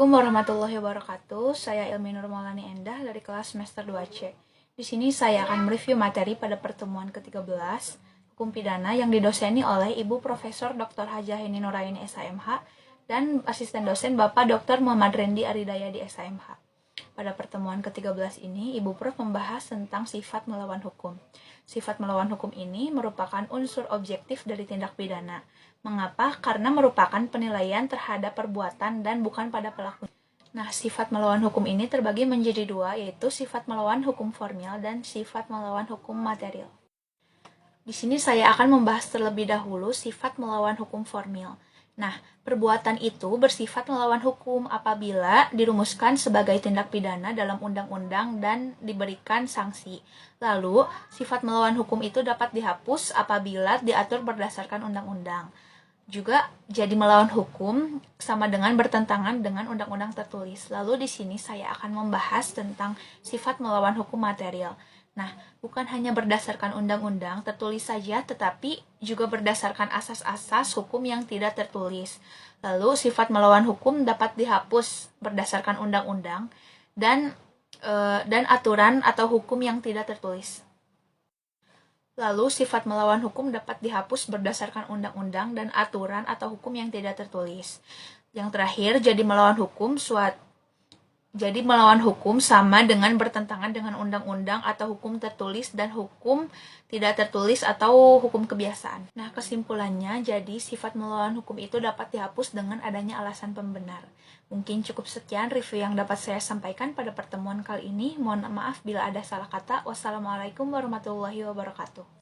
Assalamualaikum warahmatullahi wabarakatuh. Saya Ilmi Nur Maulani Endah dari kelas semester 2C. Di sini saya akan mereview materi pada pertemuan ke-13 Hukum Pidana yang didoseni oleh Ibu Profesor Dr. Hajah Heni Nuraini SHMH dan asisten dosen Bapak Dr. Muhammad Rendi Aridaya di SHMH. Pada pertemuan ke-13 ini, Ibu Prof membahas tentang sifat melawan hukum. Sifat melawan hukum ini merupakan unsur objektif dari tindak pidana. Mengapa? Karena merupakan penilaian terhadap perbuatan dan bukan pada pelaku. Nah, sifat melawan hukum ini terbagi menjadi dua, yaitu sifat melawan hukum formil dan sifat melawan hukum material. Di sini saya akan membahas terlebih dahulu sifat melawan hukum formil. Nah, perbuatan itu bersifat melawan hukum apabila dirumuskan sebagai tindak pidana dalam undang-undang dan diberikan sanksi. Lalu, sifat melawan hukum itu dapat dihapus apabila diatur berdasarkan undang-undang. Juga jadi melawan hukum sama dengan bertentangan dengan undang-undang tertulis. Lalu di sini saya akan membahas tentang sifat melawan hukum material. Nah, bukan hanya berdasarkan undang-undang tertulis saja, tetapi juga berdasarkan asas-asas hukum yang tidak tertulis. Lalu, sifat melawan hukum dapat dihapus berdasarkan undang-undang dan aturan atau hukum yang tidak tertulis. Lalu, sifat melawan hukum dapat dihapus berdasarkan undang-undang dan aturan atau hukum yang tidak tertulis. Yang terakhir, jadi melawan hukum sama dengan bertentangan dengan undang-undang atau hukum tertulis dan hukum tidak tertulis atau hukum kebiasaan. Nah, kesimpulannya, jadi sifat melawan hukum itu dapat dihapus dengan adanya alasan pembenar. Mungkin cukup sekian review yang dapat saya sampaikan pada pertemuan kali ini. Mohon maaf bila ada salah kata. Wassalamualaikum warahmatullahi wabarakatuh.